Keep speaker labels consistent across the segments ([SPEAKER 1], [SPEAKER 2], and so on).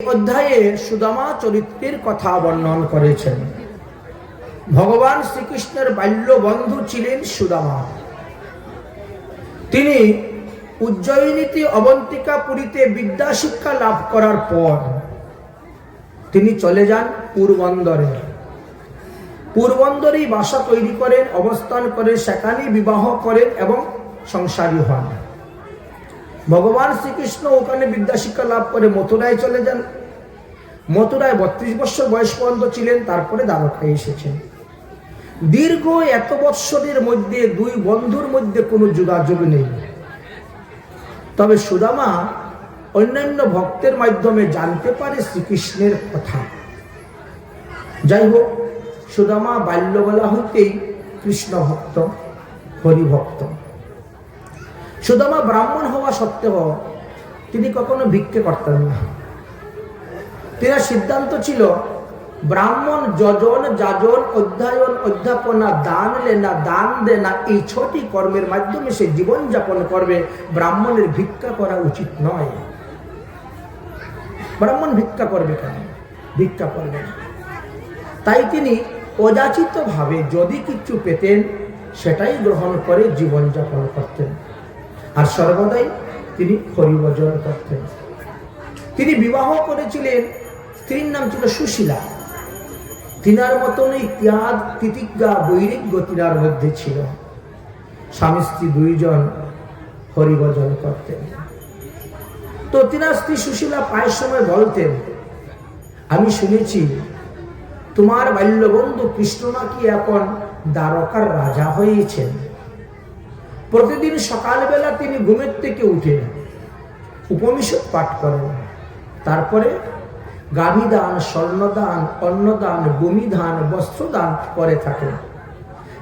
[SPEAKER 1] অধ্যায়ে সুদামা চরিত্রের কথা বর্ণন করেছেন। ভগবান শ্রীকৃষ্ণের বাল্য বন্ধু ছিলেন সুদামা। তিনি উজ্জয়িনীতে অবন্তিকাপুরীতে বিদ্যা শিক্ষা লাভ করার পর তিনি চলে যান পুরবন্দরে। পুরবন্দরেই বাসা তৈরি করেন, অবস্থান করে, সেখানে বিবাহ করেন এবং সংসারী হন। ভগবান শ্রীকৃষ্ণ ওখানে বিদ্যা শিক্ষা লাভ করে মথুরায় চলে যান। মথুরায় 32 বছর বয়স পর্যন্ত ছিলেন, তারপরে দ্বারকায় এসেছেন। দীর্ঘ এত বৎসরের মধ্যে দুই বন্ধুর মধ্যে কোনো যোগাযোগ নেই। তবে সুদামা অন্যান্য ভক্তের মাধ্যমে জানতে পারে শ্রীকৃষ্ণের কথা। যাই হোক, সুদামা বাল্যবেলা হইতেই কৃষ্ণ ভক্ত, হরিভক্ত। সুদামা ব্রাহ্মণ হওয়া সত্ত্বেও তিনি কখনো ভিক্ষে করতেন না। তার সিদ্ধান্ত ছিল ব্রাহ্মণ যজন, যাজন, অধ্যয়ন, অধ্যাপনা, দান লেনা, দান দেনা, এই 6টি কর্মের মাধ্যমে সে জীবন যাপন করবে। ব্রাহ্মণের ভিক্ষা করা উচিত নয়। ব্রাহ্মণ ভিক্ষা করবে কেন? ভিক্ষা করবে না। তাই তিনি অযাচিত ভাবে যদি কিছু পেতেন সেটাই গ্রহণ করে জীবন যাপন করতেন। আর সর্বদাই তিনি হরিভজন করতেন। তিনি বিবাহ করেছিলেন, স্ত্রীর নাম ছিল সুশীলা। তিনার মতনই ত্যাগ, তিতিজ্ঞা, বৈরাগ্য তিনার মধ্যে ছিল। স্বামী স্ত্রী দুইজন হরিভজন করতেন। তো তিনার স্ত্রী সুশীলা প্রায় সময় বলতেন, আমি শুনেছি তোমার বাল্যবন্ধু কৃষ্ণ নাকি এখন দ্বারকার রাজা হয়েছেন। প্রতিদিন সকালবেলা তিনি ঘুমের থেকে উঠে উপনিষদ পাঠ করেন, তারপরে গাভীদান, স্বর্ণদান, অন্নদান, ভূমিদান, বস্ত্রদান করে থাকেন।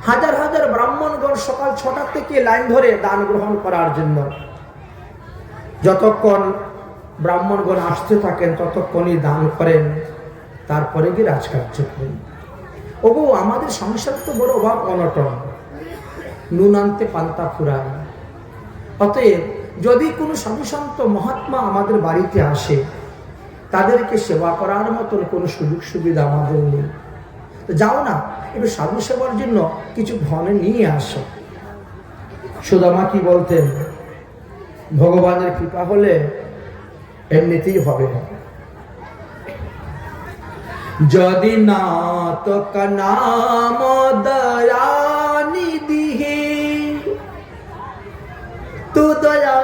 [SPEAKER 1] হাজার হাজার ব্রাহ্মণগণ সকাল 6টা থেকে লাইন ধরে দান গ্রহণ করার জন্য। যতক্ষণ ব্রাহ্মণগণ আসতে থাকেন ততক্ষণই দান করেন, তারপরে গিয়ে রাজকার্য করেন। ওগো, আমাদের সংসার তো বড় অভাব অনটন, নুন আনতে পান্তা ফুরায়। অতএব যদি কোনো সাধুসন্ত মহাত্মা আমাদের বাড়িতে আসে, তাদেরকে সেবা করার মতন কোনো সুযোগ সুবিধা আমাদের নেই। তো যাও না, একটু সাধু সেবার জন্য কিছু ধনে নিয়ে আসো। সুদামা কি বলতেন, ভগবানের কৃপা হলে এমনিতেই হবে না। যদি না তো নাম দয়ানিধি হে তো দয়া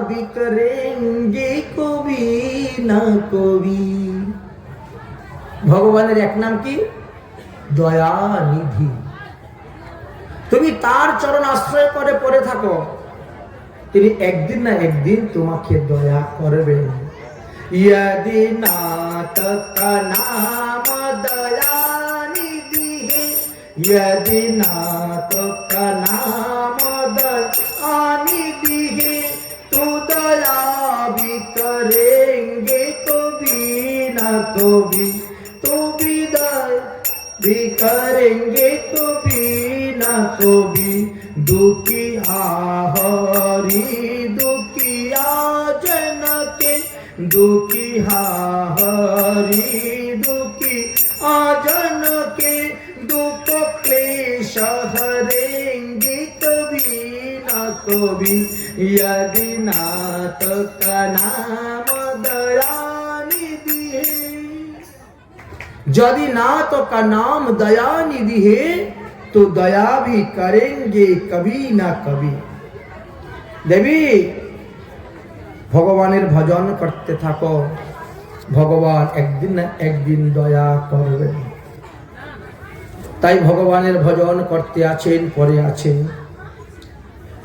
[SPEAKER 1] भी करेंगे कभी ना कभी। ভগবানের এক নাম কি? দয়ানিধি। তুমি তার চরণ আশ্রয় করে পড়ে থাকো, তিনি একদিন না একদিন তোমাকে দয়া করবেন। यदि नाथ का नाम दयानिधि है, यदि नाथ का नाम दयानिधि है, तो दया भी करेंगे कभी ना कभी, तो भी दया भी करेंगे कभी ना कभी। दुखिया हरि दुखिया जन के, दुखिया हरि दुखी आजन के, दुख क्लेश हरेंगे कभी ना कभी। यदि नाथ का नाम दयानिधि है, यदि नाथ का नाम दयानिधि है, तो दया भी करेंगे कभी ना कभी। देवी, ভগবানের ভজন করতে থাকো, ভগবান একদিন না একদিন দয়া করবেন। তাই ভগবানের ভজন করতে আছেন, পরে আছেন।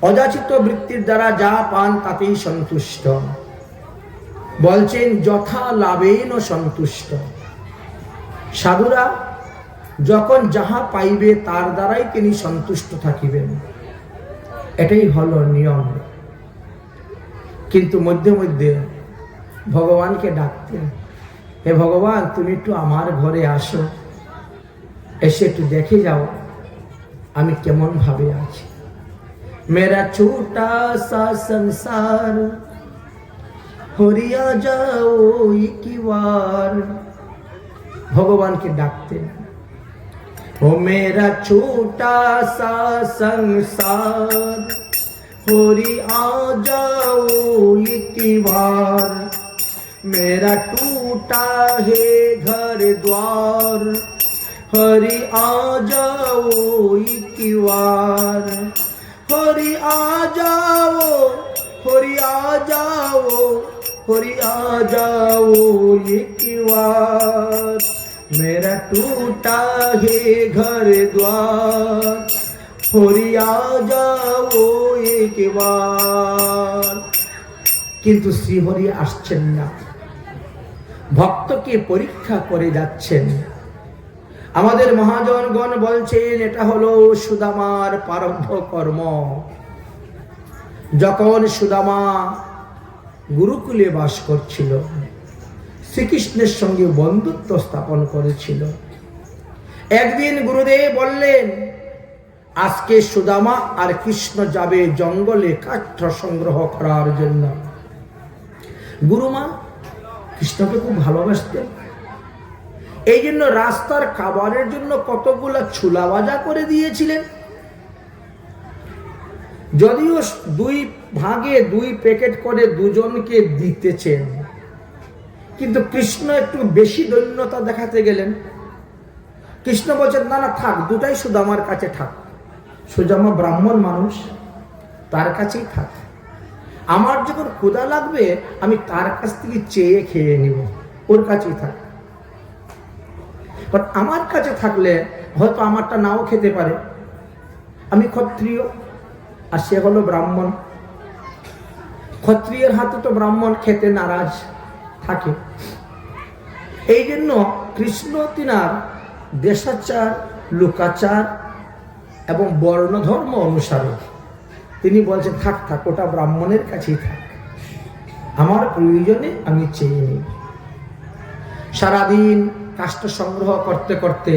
[SPEAKER 1] অযাচিত বৃত্তির দ্বারা যা পান তাতেই সন্তুষ্ট। বলছেন যথা লাভেন সন্তুষ্ট। সাধুরা যখন যাহা পাইবে তার দ্বারাই তিনি সন্তুষ্ট থাকিবেন, এটাই হলো নিয়ম। কিন্তু মধ্যে মধ্যে ভগবানকে ডাকতেন, হে ভগবান, তুমি একটু আমার ঘরে আসো, এসে একটু দেখে যাও আমি কেমন ভাবে আছি। মেরা ছোটা সা সংসার হরিয়া যাও একবার। ভগবানকে ডাকতেন, ও মেরা ছোটা সা সংসার, হরি আ যাও একবার। मेरा टूटा है घर द्वार, हरि आ जाओ एक बार। हरि आ जाओ, हरि आ जाओ, हरि आ जाओ एक बार। मेरा टूटा है घर द्वार, हरि आ जाओ एक बार। কিন্তু শ্রীহরি আসছেন না, ভক্তকে পরীক্ষা করে যাচ্ছেন। আমাদের মহাজনগণ বলছেন এটা হলো সুদামার প্রারব্ধ কর্ম। যখন সুদামা গুরুকুলে বাস করছিল, শ্রীকৃষ্ণের সঙ্গে বন্ধুত্ব স্থাপন করেছিল, একদিন গুরুদেব বললেন আজকে সুদামা আর কৃষ্ণ যাবে জঙ্গলে কাঠ সংগ্রহ করার জন্য। গুরুমা কৃষ্ণকে খুব ভালোবাসতেন, এই জন্য রাস্তার খাবারের জন্য কতগুলো ছোলা ভাজা করে দিয়েছিলেন। যদিও 2 ভাগে 2 প্যাকেট করে দুজনকে দিতেছেন, কিন্তু কৃষ্ণ একটু বেশি দৈন্যতা দেখাতে গেলেন। কৃষ্ণ বলছেন না না থাক, দুটাই সুদামার কাছে থাক। সুদামা ব্রাহ্মণ মানুষ, তার কাছেই থাক। আমার যখন ক্ষুধা লাগবে আমি তার কাছ থেকে চেয়ে খেয়ে নিব, ওর কাছেই থাক। বাট আমার কাছে থাকলে হয়তো আমারটা নাও খেতে পারে। আমি ক্ষত্রিয় আর সে হলো ব্রাহ্মণ। ক্ষত্রিয়ের হাতে তো ব্রাহ্মণ খেতে নারাজ থাকে। এই জন্য কৃষ্ণ তিনার দেশাচার, লোকাচার এবং বর্ণধর্ম অনুসারে তিনি বলছেন থাক থাক, ওটা ব্রাহ্মণের কাছেই থাক, আমার প্রয়োজনে আমি চেয়ে নিই। সারাদিন কাষ্ঠ সংগ্রহ করতে করতে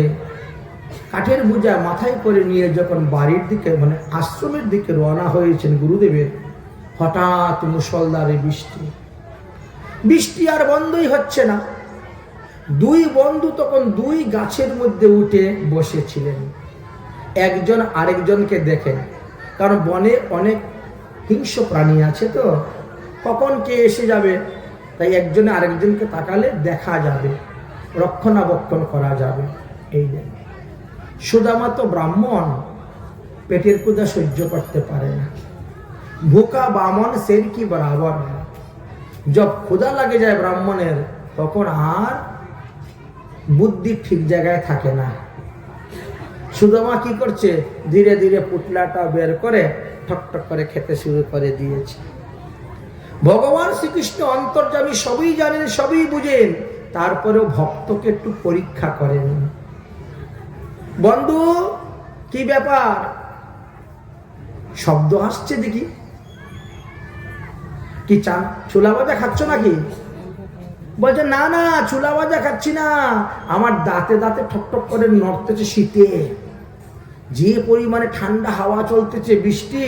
[SPEAKER 1] কাঠের বোঝা মাথায় করে নিয়ে যখন বাড়ির দিকে মানে আশ্রমের দিকে রওনা হয়েছেন গুরুদেবের, হঠাৎ মুষলধারে বৃষ্টি। বৃষ্টি আর বন্ধই হচ্ছে না। 2 বন্ধু তখন 2 গাছের মধ্যে উঠে বসেছিলেন। একজন আরেকজনকে দেখেন, কারণ বনে অনেক হিংস্র প্রাণী আছে, তো কখন কে এসে যাবে, তাই একজনে আরেকজনকে তাকালে দেখা যাবে, রক্ষণাবেক্ষণ করা যাবে। এই জন্য সুদামা তো ব্রাহ্মণ, পেটের ক্ষুধা সহ্য করতে পারে না। ভুকা বামন সের কি বরাবর। যব ক্ষুধা লাগে যায় ব্রাহ্মণের, তখন আর বুদ্ধি ঠিক জায়গায় থাকে না। সুদামা কি করছে, ধীরে ধীরে পুটলাটা বের করে ঠকঠক করে খেতে শুরু করে দিয়েছে। ভগবান শ্রীকৃষ্ণ অন্তর্যামী, সবই জানেন, সবই বুঝেন, তারপরেও ভক্তকে একটু পরীক্ষা করেন। বন্ধু কি ব্যাপার, শব্দ আসছে দেখি, কি চান ছোলা ভাজা খাচ্ছ নাকি? বলছে না না ছোলা ভাজা খাচ্ছি না, আমার দাঁতে দাঁতে ঠকঠক করে নড়তেছে শীতে, যে পরিমাণে ঠান্ডা হাওয়া চলতেছে, বৃষ্টি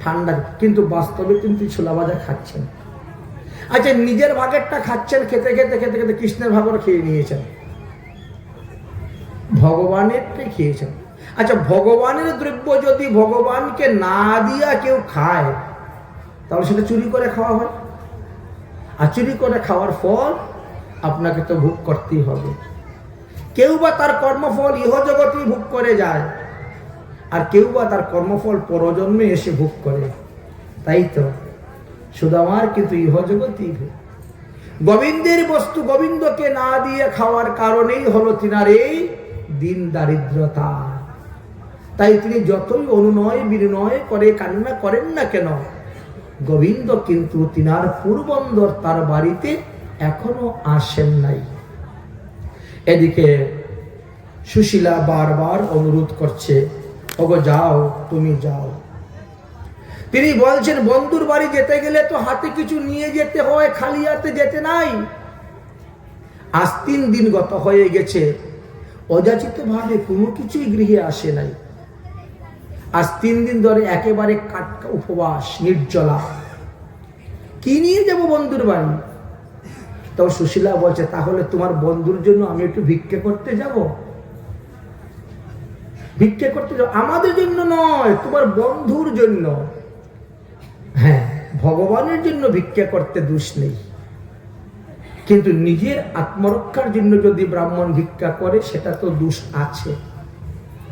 [SPEAKER 1] ঠান্ডা, কিন্তু বাস্তবে কিন্তু ছোলা ভাজা খাচ্ছেন। আচ্ছা নিজের ভাগেরটা খাচ্ছেন, খেতে খেতে খেতে খেতে কৃষ্ণের ভাগও খেয়ে নিয়েছেন, ভগবানেরটাই খেয়েছেন। আচ্ছা ভগবানের দ্রব্য যদি ভগবানকে না দিয়া কেউ খায়, তাহলে সেটা চুরি করে খাওয়া হয়, আর চুরি করে খাওয়ার ফল আপনাকে তো ভোগ করতেই হবে। কেউ বা তার কর্মফল ইহজগতেই ভোগ করে যায়, আর কেউ বা তার কর্মফল পরজন্মে এসে ভোগ করে। তাই তো সুদামার কিন্তু ইহজগতেই ভোগ। গোবিন্দের বস্তু গোবিন্দকে না দিয়ে খাওয়ার কারণেই হলো তিনার এই দিন দারিদ্রতা। তাই তিনি যতই অনুনয় বিনয় করে কান্না করেন না কেন, গোবিন্দ কিন্তু তিনার পূর্বন্দর তার বাড়িতে এখনো আসেন নাই। এদিকে সুশীলা বারবার অনুরোধ করছে, ওগো যাও, তুমি যাও। তিনি বলছেন বন্ধুর বাড়ি যেতে গেলে তো হাতে কিছু নিয়ে যেতে হয়, খালি হাতে যেতে নাই। আজ 3 দিন গত হয়ে গেছে, অযাচিত ভাবে কোনো কিছুই গৃহে আসে নাই। আজ 3 দিন ধরে একেবারে কাটকা উপবাস, নির্জলা। কি নিয়ে যাব বন্ধুর বাড়ি? তো সুশীলা বলছে, তাহলে তোমার বন্ধুর জন্য আমি একটু ভিক্ষে করতে যাব? ভিক্ষে করতে যাব আমাদের জন্য নয়, তোমার বন্ধুর জন্য। হ্যাঁ, ভগবানের জন্য ভিক্ষা করতে দোষ নেই, কিন্তু নিজের আত্মরক্ষার জন্য যদি ব্রাহ্মণ ভিক্ষা করে সেটা তো দোষ আছে।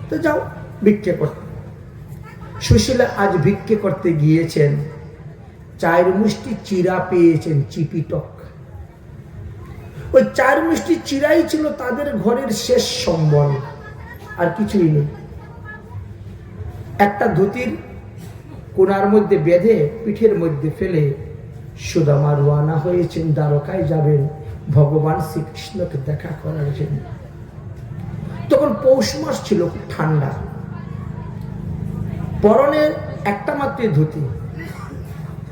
[SPEAKER 1] তো যাও ভিক্ষে করতে। সুশীলা আজ ভিক্ষে করতে গিয়েছেন, 4 মুষ্টি চিরা পেয়েছেন, চিপিটক। ওই 4 মুষ্টি চিরাই ছিল তাদের ঘরের শেষ সম্বল, আর কিছুই নেই। একটা ধুতির কোনার মধ্যে বেঁধে পিঠের মধ্যে ফেলে সুদামা রওনা হয়েছেন, দ্বারকায় যাবেন ভগবান শ্রীকৃষ্ণকে দেখা করার জন্য। তখন পৌষ মাস ছিল, খুব ঠান্ডা। পরনের একটা মাত্র ধুতি,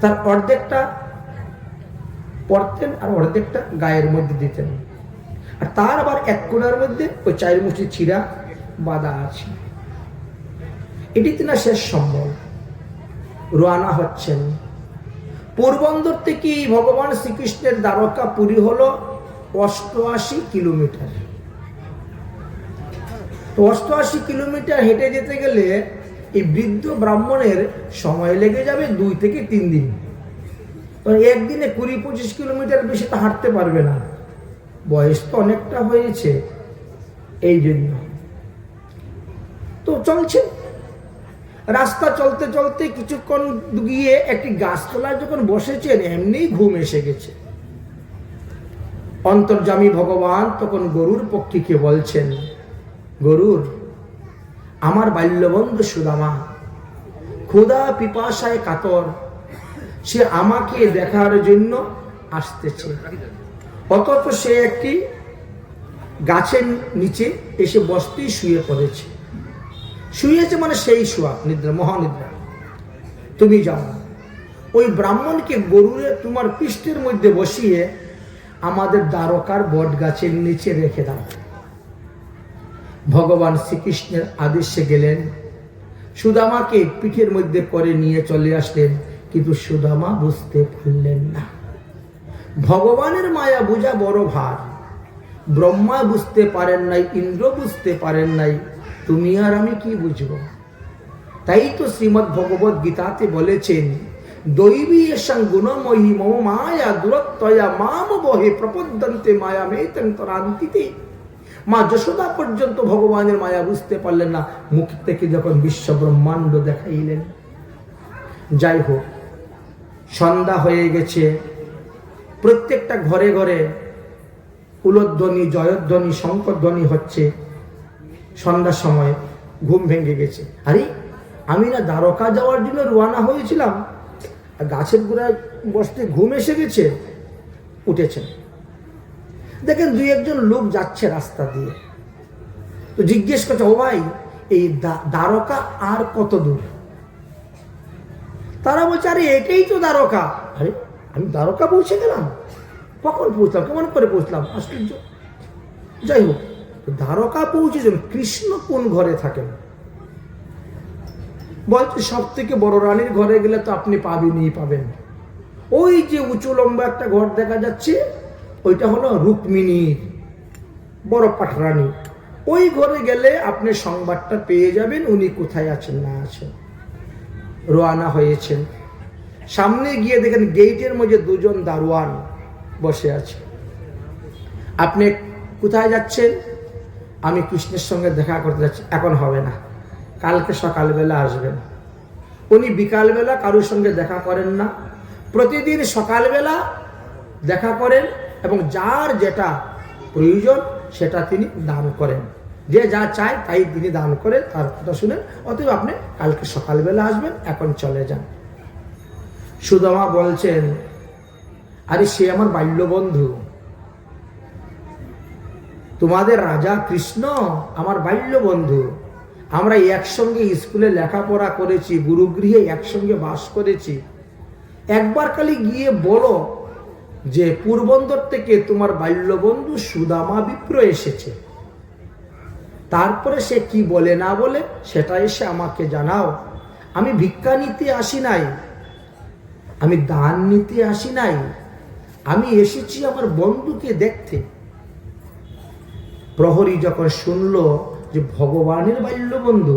[SPEAKER 1] তার অর্ধেকটা পরতেন আর অর্ধেকটা গায়ের মধ্যে দিতেন, আর তার আবার এক কোণার মধ্যে ওই 4 মুষ্টি চিরা বাঁধা আছে। এটি তিনার শেষ সম্বল। রওনা হচ্ছেন। পোরবন্দর থেকে ভগবান শ্রীকৃষ্ণের দ্বারকা পুরী হলো 88 কিলোমিটার। তো 88 কিলোমিটার হেঁটে যেতে গেলে এই বৃদ্ধ ব্রাহ্মণের সময় লেগে যাবে 2 থেকে 3 দিন। একদিনে 20-25 কিলোমিটার বেশি তো হাঁটতে পারবে না, বয়স তো অনেকটা হয়েছে। এই জন্য তো চলছে। রাস্তা চলতে চলতে কিছুক্ষণ গিয়ে একটি গাছতলায় যখন বসেছেন, এমনি ঘুম এসে গেছে। অন্তর্যামী ভগবান তখন গরুর পক্ষীকে বলছেন, গরুর, আমার বাল্যবন্ধু সুদামা ক্ষুধা পিপাসায় কাতর, সে আমাকে দেখার জন্য আসতেছে, অথচ সে একটি গাছের নিচে এসে বসতেই শুয়ে পড়েছে। শুয়েছে মানে সেই শোয়া, নিদ্রা, মহানিদ্রা। তুমি যাও, ওই ব্রাহ্মণকে গরুরে তোমার পৃষ্ঠের মধ্যে বসিয়ে আমাদের দ্বারকার বট গাছের নিচে রেখে দাও। ভগবান শ্রীকৃষ্ণের আদেশে গেলেন, সুদামাকে পিঠের মধ্যে করে নিয়ে চলে আসলেন, কিন্তু সুদামা বুঝতে পারলেন না। ভগবানের মায়া বোঝা বড় ভার। ব্রহ্মা বুঝতে পারেন নাই, ইন্দ্র বুঝতে পারেন নাই, তুমি আর আমি কি বুঝবো? তাই তো শ্রীমদ্ ভগবত গীতাতে বলেছেন, দৈবী এসং গুণময়ী মম মায়া দূরত্বয়া মাম বহে প্রপদ্যন্তে মায়া মেতন্তরান্তিতে। মা যশোদা পর্যন্ত ভগবানের মায়া বুঝতে পারলেন না, মুখ থেকে যখন বিশ্ব ব্রহ্মাণ্ড দেখাইলেন। যাই হোক, সন্ধ্যা হয়ে গেছে। প্রত্যেকটা ঘরে ঘরে উলধ্বনি, জয়ধ্বনি, শঙ্করধ্বনি হচ্ছে। সন্ধ্যার সময় ঘুম ভেঙে গেছে। আরে, আমি না দ্বারকা যাওয়ার জন্য রওনা হয়েছিলাম, গাছের গোড়ায় বসতে ঘুম এসে গেছে। উঠেছেন, দেখেন 2-1 লোক যাচ্ছে রাস্তা দিয়ে। তো জিজ্ঞেস করছে, ও ভাই, এই দ্বারকা আর কত দূর? তারা বলছে, আরে এটাই তো দ্বারকা। আরে, আমি দ্বারকা পৌঁছে গেলাম? কখন পৌঁছলাম, কেমন করে পৌঁছলাম? আশ্চর্য। যাই হোক, দ্বারকা পৌঁছেছেন। কৃষ্ণ কোন ঘরে থাকেন? বলছে, সব থেকে বড় রানীর ঘরে গেলে তো আপনি পাবেনই পাবেন। ওই যে উঁচু লম্বা একটা ঘর দেখা যাচ্ছে, ওইটা হলো রুক্মিণীর, বড় পাটরানী। ওই ঘরে গেলে আপনি সংবাদটা পেয়ে যাবেন উনি কোথায় আছেন না আছেন। রওনা হয়েছেন। সামনে গিয়ে দেখেন গেটের মধ্যে 2 দারোয়ান বসে আছে। আপনি কোথায় যাচ্ছেন? আমি কৃষ্ণের সঙ্গে দেখা করতে যাচ্ছি। এখন হবে না, কালকে সকালবেলা আসবেন। উনি বিকালবেলা কারোর সঙ্গে দেখা করেন না, প্রতিদিন সকালবেলা দেখা করেন এবং যার যেটা প্রয়োজন সেটা তিনি দান করেন। যে যা চায় তাই তিনি দান করেন, তার কথা শুনেন। অতএব আপনি কালকে সকালবেলা আসবেন, এখন চলে যান। সুদামা বলছেন, আরে সে আমার বাল্যবন্ধু। তোমাদের রাজা কৃষ্ণ আমার বাল্যবন্ধু। আমরা একসঙ্গে স্কুলে লেখাপড়া করেছি, গুরুগৃহে একসঙ্গে বাস করেছি। একবার খালি গিয়ে বলো যে পূর্বন্দর থেকে তোমার বাল্যবন্ধু সুদামা বিপ্র এসেছে। তারপরে সে কি বলে না বলে সেটা এসে আমাকে জানাও। আমি ভিক্ষা নিতে আসি নাই, আমি দান নিতে আসি নাই, আমি এসেছি আমার বন্ধুকে দেখতে। প্রহরী যখন শুনল যে ভগবানের বাল্য বন্ধু,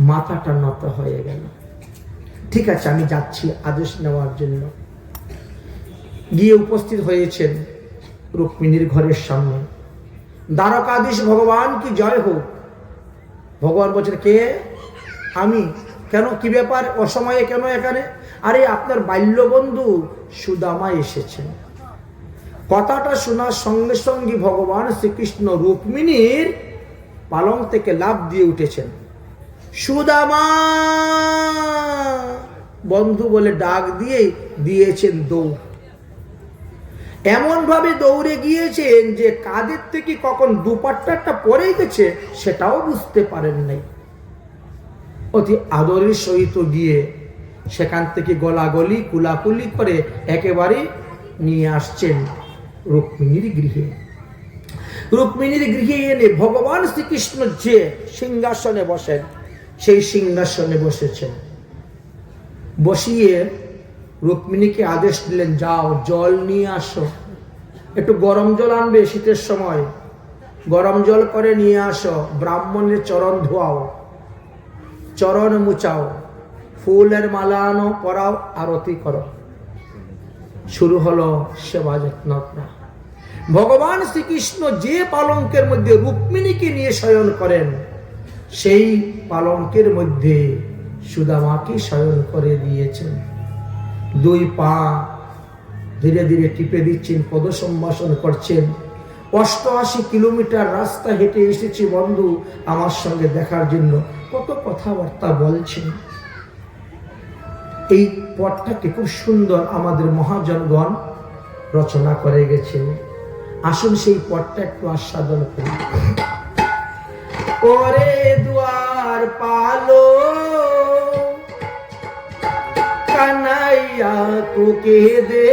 [SPEAKER 1] মাথাটা নত হয়ে গেল। ঠিক আছে, আমি যাচ্ছি আদেশ নেওয়ার জন্য। গিয়ে উপস্থিত হয়েছেন রুক্মিণীর ঘরের সামনে। দ্বারকাধীশ ভগবান কি জয় হোক। ভগবান বলছেন, কে? আমি। কেন, কি ব্যাপার, অসময়ে কেন এখানে? আরে আপনার বাল্য বন্ধু সুদামা এসেছেন। কথাটা শোনার সঙ্গে সঙ্গে ভগবান শ্রীকৃষ্ণ রুক্মিণীর পালঙ্ক থেকে লাফ দিয়ে উঠেছেন। সুদামা বন্ধু বলে ডাক দিয়ে দিয়েছেন দৌড়। এমন ভাবে দৌড়ে গিয়েছেন যে কাঁধের থেকে কখন দুপাট্টাটা পড়ে গেছে সেটাও বুঝতে পারেন নাই। অতি আদরের সহিত গিয়ে সেখান থেকে গলাগলি কুলাকুলি করে একেবারে নিয়ে আসছেন রুক্মিণীর গৃহে। রুক্মিণীর গৃহে এনে ভগবান শ্রীকৃষ্ণ যে সিংহাসনে বসেন, সেই সিংহাসনে বসেছেন। বসিয়ে রুক্মিণীকে আদেশ দিলেন, যাও জল নিয়ে আসো, একটু গরম জল আনবে, শীতের সময় গরম জল করে নিয়ে আসো, ব্রাহ্মণের চরণ ধোয়াও, চরণ মুচাও, ফুলের মালা আনো, পরাও, আরতি করো। শুরু হলো সেবা যত্ন। ভগবান শ্রীকৃষ্ণ যে পালঙ্কের মধ্যে রুক্মিণীকে নিয়ে শয়ন করেন, সেই পালঙ্কের মধ্যে সুদামাকে শয়ন করে দিয়েছেন। দুই পা ধীরে ধীরে টিপে দিচ্ছেন, পদ সম্ভাষণ করছেন। 88 কিলোমিটার রাস্তা হেঁটে এসেছি বন্ধু আমার সঙ্গে দেখার জন্য, কত কথাবার্তা বলছেন। এই পথটাকে খুব সুন্দর আমাদের মহাজনগণ রচনা করে গেছেন। আসুন সেই পথটা একটু আস্বাদন করি। ওরে দুয়ার পালো कन्हैया को के दे,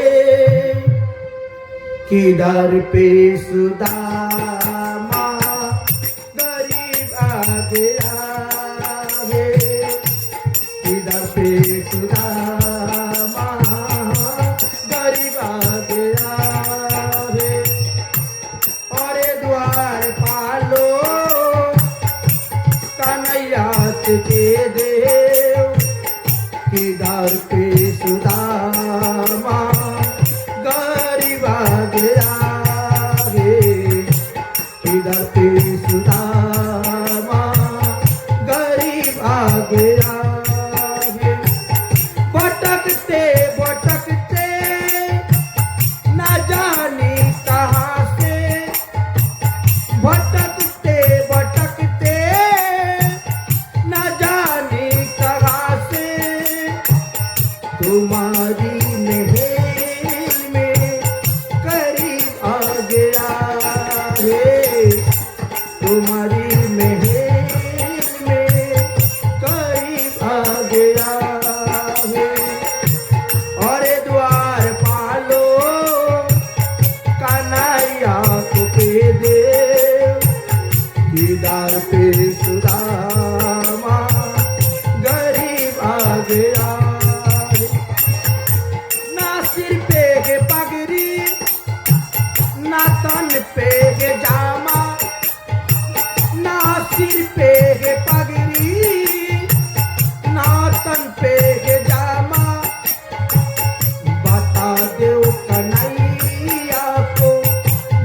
[SPEAKER 1] किधर पे सुदामा गरीब आ गया है, किधर पे सुदामा गरीब आ गया है। और द्वार पालो कन्हैया के दे, किधर पे सुदामा गरीब आ गया है, किधर पे सुदामा गरीब आ गया है। भटकते भटकते न जाने कहाँ से, भटकते भटकते न जाने कहाँ से, तुम्हारी महल में करीब आ गया है, तुम्हारी महल में करीब आ गया है। और द्वार पालो कन्हैया को के दे, किधर पे सुदामा गरीब आ गया। तन पे है जामा, ना सिर पे है पगड़ी, ना तन पे है जामा, बता दो कन्हैया को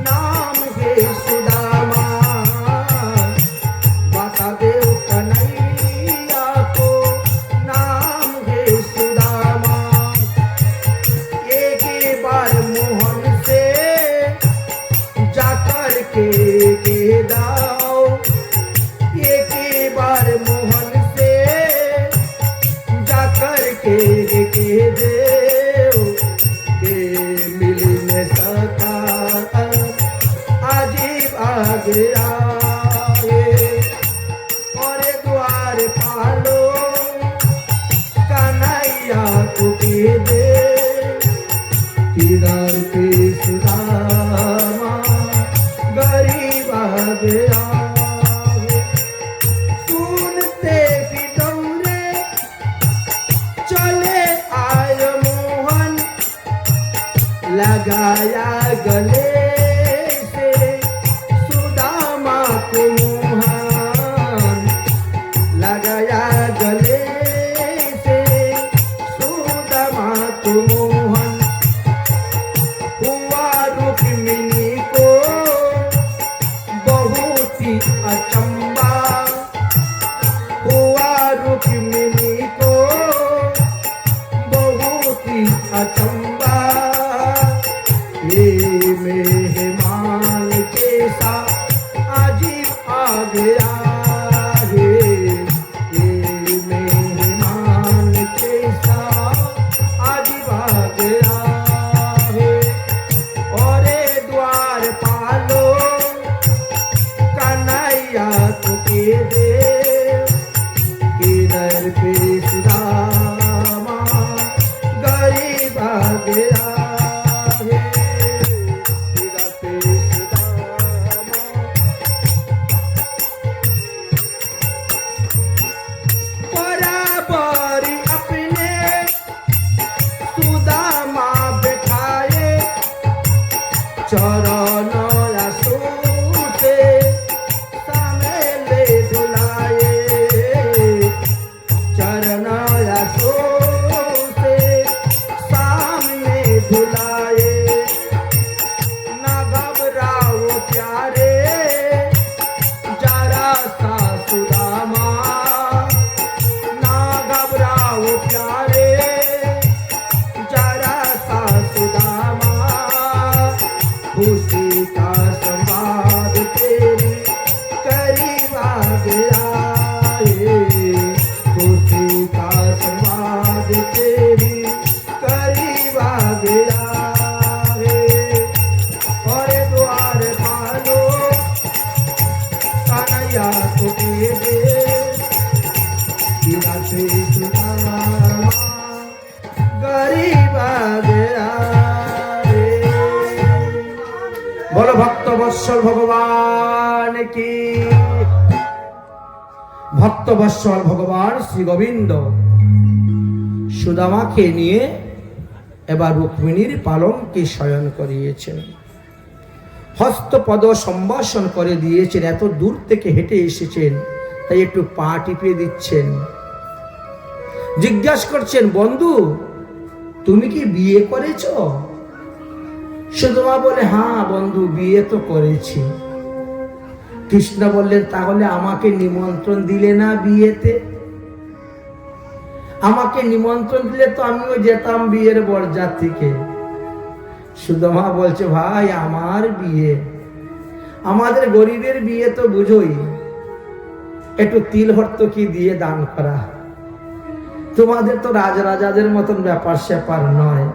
[SPEAKER 1] नाम है सुदामा, बता दो कन्हैया को नाम है सुदामा। एक बार मोहन से जाकर के दाओ, एक बार मोहन से जाकर के देओ, के मिल न सका अजीब आ गया है। और द्वार पालो कन्हैया को के दे, किधर पे सुदामा गरीब आ गया है। सुनते ही दौड़े चले आए मोहन, अचंबा हुआ रुक्मिणी को बहुत ही अचंबा, ये मेहमान कैसा अजीब आ गया है, ये मेहमान कैसा अजीब आ गया है। और द्वार पालो कन्हैया तो के दे, किधर पे सुदामा गरीब आ गया है, किधर पे सुदामा। बराबरी अपने सुदामा बैठाए, चरण आंसू से सामने धुलाए, चरण आंसू से सामने धुलाए। ना घबराओ प्यारे जरा सा सुदामा, ना घबराओ प्यारे जरा सा सुदामा, खुशी का संवाद तेरी करीब आ गया है, खुशी का संवाद तेरी करीब आ गया है। और द्वार पालो कन्हैया को के दे, किधर से सुदामा गरीब आ गया। बोलो भक्त वत्सल भगवान की। ভক্ত বৎসল ভগবান শ্রী গোবিন্দ সুদামাকে নিয়ে এবার রুক্মিণীর পালঙ্কে শয়ন করিয়েছেন, হস্তপদ সম্ভাষণ করে দিয়েছেন। এত দূর থেকে হেঁটে এসেছেন, তাই একটু পা টিপে দিচ্ছেন। জিজ্ঞাসা করছেন, বন্ধু তুমি কি বিয়ে করেছো? সুদামা বলে, হ্যাঁ বন্ধু, বিয়ে তো করেছি। কৃষ্ণ বললেন, তাহলে আমাকে নিমন্ত্রণ দিলে না বিয়েতে? আমাকে নিমন্ত্রণ দিলে তো আমিও যেতাম বিয়ের বরযাত্রীকে। সুদামা বলছে, ভাই আমার বিয়ে, আমাদের গরিবের বিয়ে তো বুঝোই, একটু তিল হর্তকি দিয়ে দান করা, তোমাদের তো রাজাদের মতন ব্যাপার স্যাপার নয়।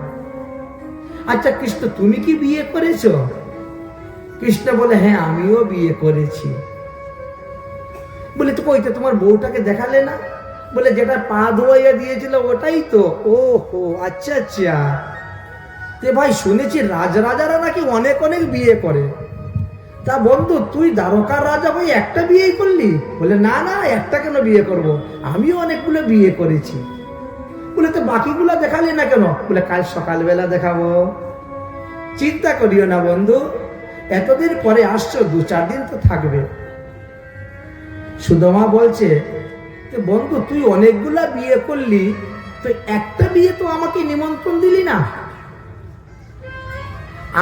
[SPEAKER 1] আচ্ছা কৃষ্ণ, তুমি কি বিয়ে করেছো? কৃষ্ণ বলে, হ্যাঁ আমিও বিয়ে করেছি। বলে, তো কইতে তোমার বউটাকে দেখালে না? বলে, যেটা পা ধোয়াইয়া দিয়েছিল ওটাই তো। ও হো, আচ্ছা আচ্ছা। তে ভাই, শুনেছি রাজারা নাকি অনেক অনেক বিয়ে করে। তা বন্ধু, তুই দ্বারকার রাজা হয়ে একটা বিয়েই করলি? বলে, না না, একটা কেন বিয়ে করব, আমিও অনেকগুলো বিয়ে করেছি। বলে, তো বাকিগুলো দেখালি না কেন? বলে, কাল সকালবেলা দেখাবো। চিন্তা করিও না বন্ধু, এতদিন পরে আসছো, 2-4 দিন তো থাকবে। সুদামা বলছে, বন্ধু তুই অনেকগুলা বিয়ে করলি, তো একটা বিয়ে তো আমাকে নিমন্ত্রণ দিলি না।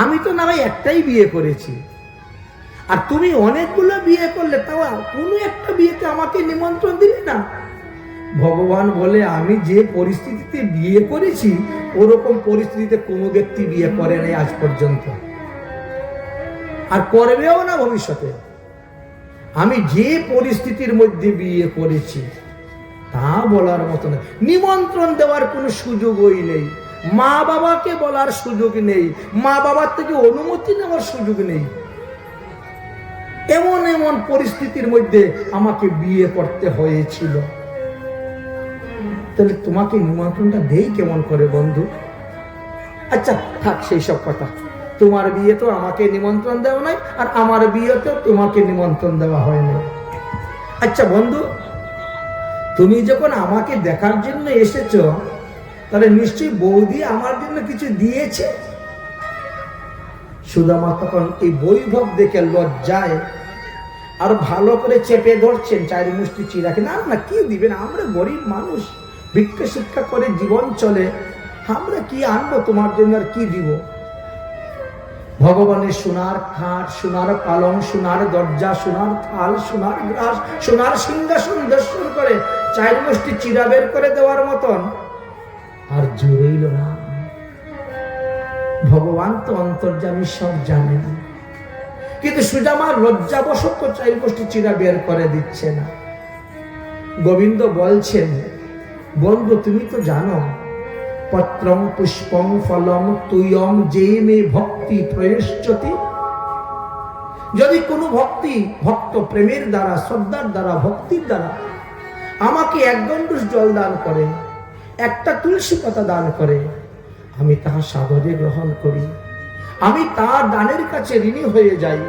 [SPEAKER 1] আমি তো না ভাই একটাই বিয়ে করেছি, আর তুমি অনেকগুলো বিয়ে করলে, তাও কোনো একটা বিয়েতে আমাকে নিমন্ত্রণ দিলি না। ভগবান বলে, আমি যে পরিস্থিতিতে বিয়ে করেছি ওরকম পরিস্থিতিতে কোনো ব্যক্তি বিয়ে করে নাই আজ পর্যন্ত, আর করবেও না ভবিষ্যতে। আমি যে পরিস্থিতির মধ্যে বিয়ে করেছি তা বলার মতো না। নিমন্ত্রণ দেওয়ার কোনো সুযোগই নেই, মা বাবাকে বলার সুযোগ নেই, মা বাবার থেকে অনুমতি নেওয়ার সুযোগ নেই। এমন এমন পরিস্থিতির মধ্যে আমাকে বিয়ে করতে হয়েছিল। তাহলে তোমাকে নিমন্ত্রণটা দেই কেমন করে বন্ধু? আচ্ছা থাক সেই সব কথা, তোমার বিয়ে তো আমাকে নিমন্ত্রণ দেওয়া নাই, আর আমার বিয়েতেও তোমাকে নিমন্ত্রণ দেওয়া হয় না। আচ্ছা বন্ধু, তুমি যখন আমাকে দেখার জন্য এসেছো, তাহলে নিশ্চয়ই বৌদি আমার জন্য কিছু দিয়েছে। সুদামা তখন এই বৈভব দেখে লজ্জায় আর ভালো করে চেপে ধরছেন, 4 মুষ্টি চিরাকে। না না, কি দিবেন, আমরা গরিব মানুষ, ভিক্ষা শিক্ষা করে জীবন চলে, আমরা কি আনবো তোমার জন্য, আর কি দিব? ভগবানের সোনার খাট, সোনার পালং, সোনার দরজা, সোনার থাল, সোনার গ্রাস, সোনার সিংহাসন দর্শন করে 4 মুষ্টি চিরা বের করে দেওয়ার মতন আর জুড়েইল না। ভগবান তো অন্তর্যামী, সব জানেন, কিন্তু সুদামার লজ্জাবশত 4 মুষ্টি চিরা বের করে দিচ্ছে না। গোবিন্দ বলছেন, বন্ধু তুমি তো জানো, পত্রং পুষ্পং ফলম তুয়ম যে মে ভক্তি প্রয়শ্চতি। যদি কোনো ভক্ত প্রেমের দ্বারা, শ্রদ্ধার দ্বারা, ভক্তির দ্বারা আমাকে 1 গণ্ডূষ জল দান করে, একটা তুলসী পাতা দান করে, আমি তাহা সাদরে গ্রহণ করি। আমি তার দানের কাছে ঋণী হয়ে যাই।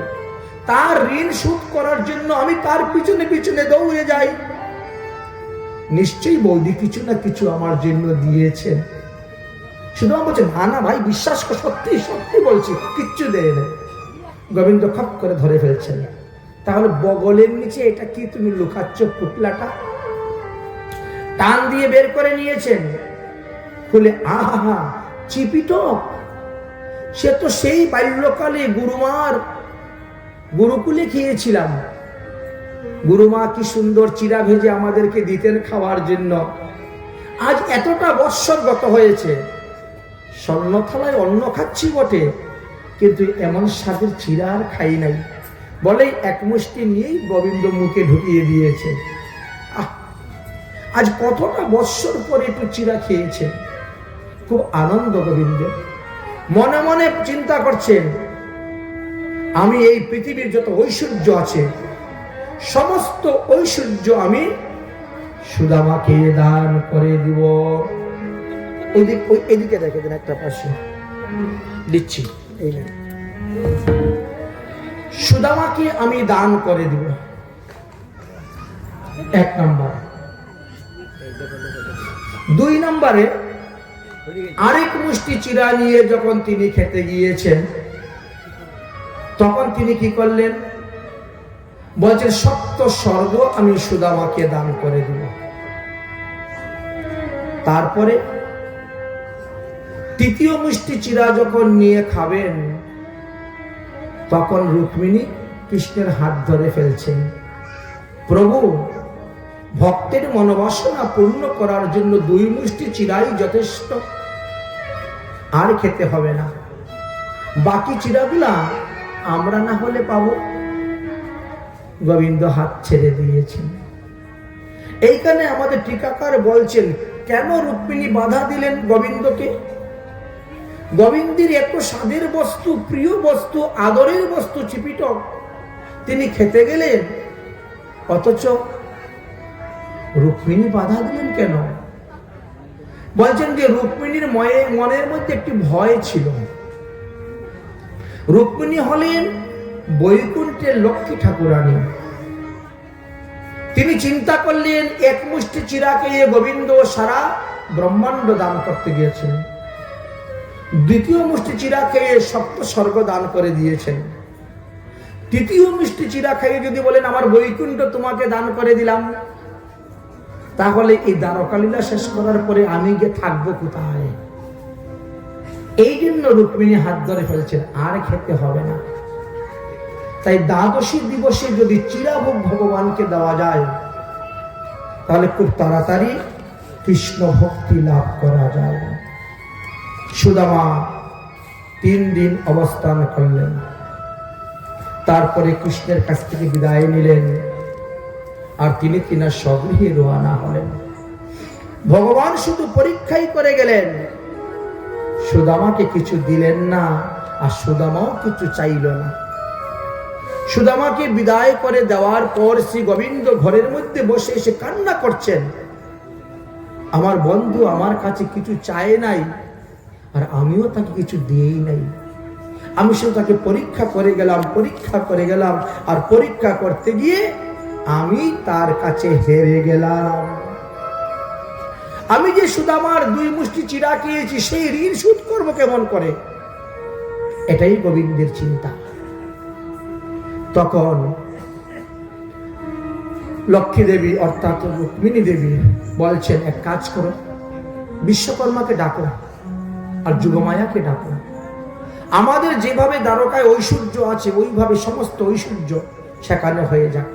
[SPEAKER 1] তার ঋণ শোধ করার জন্য আমি তার পিছনে পিছনে দৌড়ে যাই। নিশ্চয়ই বৌদি কিছু না কিছু আমার জন্য দিয়েছেন। সুদামা বলছে, না না ভাই, বিশ্বাস কর, সত্যি সত্যি বলছি, কিচ্ছু দেয় না। গোবিন্দ খপ করে ধরে ফেলছেন। তাহলে বগলের নিচে এটা কি তুমি লুকাচ্ছ? পুটলাটা টান দিয়ে বের করে নিয়েছেন। খুলে আহা, চিপিটক। সে তো সেই বাল্যকালে গুরুমার গুরুকুলে খেয়েছিলাম। গুরুমা কি সুন্দর চিরা ভেজে আমাদেরকে দিতেন খাওয়ার জন্য। আজ এতটা বৎসর গত হয়েছে, স্বর্ণ থালায় অন্ন খাচ্ছি বটে, কিন্তু এমন স্বাদের চিরা আর খাই নাই। বলেই 1 মুষ্টি নিয়েই গোবিন্দ মুখে ঢুকিয়ে দিয়েছে। আজ কতটা বৎসর পরে একটু চিরা খেয়েছে, খুব আনন্দ গোবিন্দ। মনে মনে চিন্তা করছেন, আমি এই পৃথিবীর যত ঐশ্বর্য আছে, সমস্ত ঐশ্বর্য আমি সুদামাকে দান করে দিব। এদিকে রেখে দেন, একটা পাশে দিচ্ছি, এই না, সুদামাকে আমি দান করে দিব। 1 নম্বর। 2 নম্বরে আরেক মুষ্টি চিরা নিয়ে যখন তিনি খেতে গিয়েছেন, তখন তিনি কি করলেন? বলছেন, সপ্ত স্বর্গ আমি সুদামাকে দান করে দিব। তারপরে 3য় মুষ্টি চিরা যখন নিয়ে খাবেন, তখন রুক্মিণী কৃষ্ণের হাত ধরে ফেলছেন। প্রভু, ভক্তের মনোবাসনা পূর্ণ করার জন্য 2 মুষ্টি চিরাই যথেষ্ট, আর খেতে হবে না। বাকি চিরাগুলা আমরা না হলে পাবো। গোবিন্দ হাত ছেড়ে দিয়েছেন। এইখানে আমাদের টিকাকার বলছেন, কেন রুক্মিণী বাধা দিলেন গোবিন্দকে? গোবিন্দের এত স্বাদের বস্তু, প্রিয় বস্তু, আদরের বস্তু চিপিটক তিনি খেতে গেলেন, অথচ রুক্মিণী বাধা দিলেন কেন? বলছেন যে রুক্মিণীর মনের মধ্যে একটি ভয় ছিল। রুক্মিণী হলেন বৈকুণ্ঠের লক্ষ্মী ঠাকুরানী। তিনি চিন্তা করলেন, 1 মুষ্টি চিরা খেয়ে গোবিন্দ সারা ব্রহ্মাণ্ড দান করতে গিয়েছেন। 2য় মুষ্টি চিরা খেয়ে সপ্ত স্বর্গ দান করে দিয়েছেন। 3য় মুষ্টি চিরা খেয়ে যদি বলেন, আমার বৈকুণ্ঠ তোমাকে দান করে দিলাম, তাহলে এই দ্বারকালীলা শেষ করার পরে আমি গিয়ে থাকবো কোথায়? এই জন্য রুক্মিণী হাত ধরে ফেলছেন, আর খেতে হবে না। তাই দ্বাদশী দিবসে যদি চিরাভোগ ভগবানকে দেওয়া যায়, তাহলে খুব তাড়াতাড়ি কৃষ্ণ ভক্তি লাভ করা যায়। সুদামা 3 দিন অবস্থান করলেন, তারপরে কৃষ্ণের কাছ থেকে বিদায় নিলেন, আর তিনি তিনার স্বগৃহে রওনা হলেন। ভগবান শুধু পরীক্ষাই করে গেলেন, সুদামাকে কিছু দিলেন না, আর সুদামাও কিছু চাইল না। সুদামাকে বিদায় করে দেওয়ার পর শ্রী গোবিন্দ ঘরের মধ্যে বসে এসে কান্না করছেন, আমার বন্ধু আমার কাছে কিছু চায় নাই, আর আমিও তাকে কিছু দিয়েই নাই। আমি শুধু তাকে পরীক্ষা করে গেলাম, আর পরীক্ষা করতে গিয়ে আমি তার কাছে হেরে গেলাম। আমি যে সুদামার 2 মুষ্টি চিরা খেয়েছি, সেই ঋণ শোধ করবো কেমন করে? এটাই গোবিন্দের চিন্তা। তখন লক্ষ্মী দেবী অর্থাৎ রুক্মিণী দেবী বলছেন, এক কাজ করো, বিশ্বকর্মাকে ডাকো আর যুগমায়াকে ডাকো, আমাদের যেভাবে দ্বারকায় ঐশ্বর্য আছে ওইভাবে সমস্ত ঐশ্বর্য সেখানে হয়ে যাক।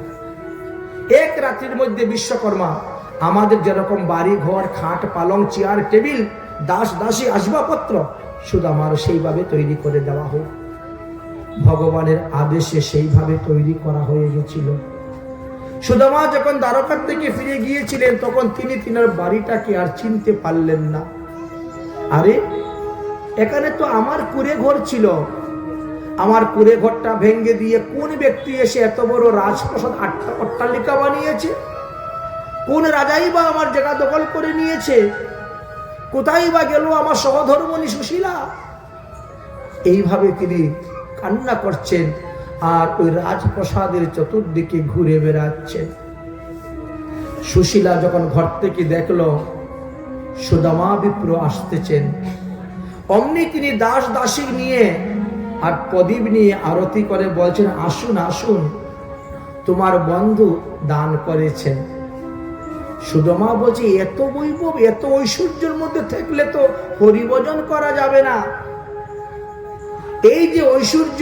[SPEAKER 1] এক রাত্রির মধ্যে বিশ্বকর্মা আমাদের যেরকম বাড়ি ঘর খাট পালং চেয়ার টেবিল দাস দাসী আসবাবপত্র সুদামার সেইভাবে তৈরি করে দেওয়া হোক। ভগবানের আদেশে সেইভাবে তৈরি করা হয়ে গেছিল। সুদামা যখন দ্বারকার থেকে ফিরে গিয়েছিলেন তখন তিনি তিনার বাড়িটাকে আর চিনতে পারলেন না। আরে এখানে তো আমার কুড়ে ঘর ছিল, আমার কুড়ে ঘরটা ভেঙে দিয়ে কোন ব্যক্তি এসে এত বড় রাজপ্রাসাদ অট্টালিকা বানিয়েছে? কোন রাজাই বা আমার জায়গা দখল করে নিয়েছে? কোথায় বা গেল আমার সহধর্মণী সুশীলা? এইভাবে তিনি কান্না করছেন আর ওই রাজপ্রাসাদের চতুর্দিকে ঘুরে বেড়াচ্ছেন। সুশীলা যখন ঘর থেকে দেখলো সুদামা বিপ্র আসতেছেন, অমনি তিনি দাস দাসী নিয়ে আর প্রদীপ নিয়ে আরতি করে বলছেন, আসুন আসুন, তোমার বন্ধু দান করেছেন। সুদামা বলছে, এত বৈভব এত ঐশ্বর্যের মধ্যে থাকলে তো হরিভজন করা যাবে না। এই যে ঐশ্বর্য,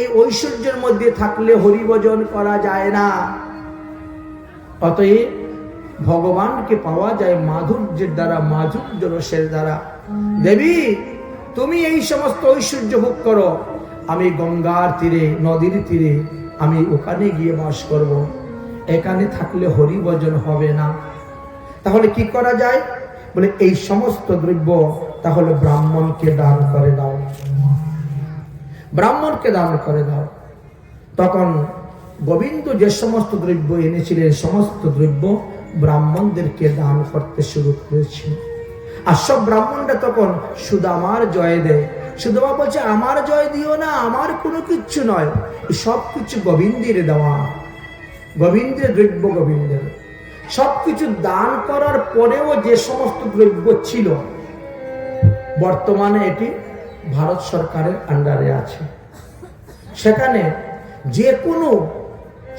[SPEAKER 1] এই ঐশ্বর্যের মধ্যে থাকলে হরিভজন করা যায় না। অতএব ভগবানকে পাওয়া যায় মাধুর্যের দ্বারা, মাধুর্য রসের দ্বারা। দেবী তুমি এই সমস্ত ঐশ্বর্য ভোগ করো, আমি গঙ্গার তীরে নদীর তীরে আমি ওখানে গিয়ে বাস করব। এখানে থাকলে হরিভজন হবে না। তাহলে কি করা যায়? বলে এই সমস্ত দ্রব্য তাহলে ব্রাহ্মণকে দান করে দাও, ব্রাহ্মণকে দান করে দাও। তখন গোবিন্দ যে সমস্ত দ্রব্য এনেছিলেন সমস্ত দ্রব্য ব্রাহ্মণদেরকে দান করতে শুরু করেছে। আর সব ব্রাহ্মণরা তখন সুদামার জয় দেয়। সুদামা বলছে, আমার জয় দিও না, আমার কোনো কিচ্ছু নয়, সব কিছু গোবিন্দের দেওয়া, গোবিন্দের দ্রব্য গোবিন্দের। সবকিছু দান করার পরেও যে সমস্ত দ্রব্য ছিল বর্তমানে এটি ভারত সরকারের আন্ডারে আছে। সেখানে যে কোনো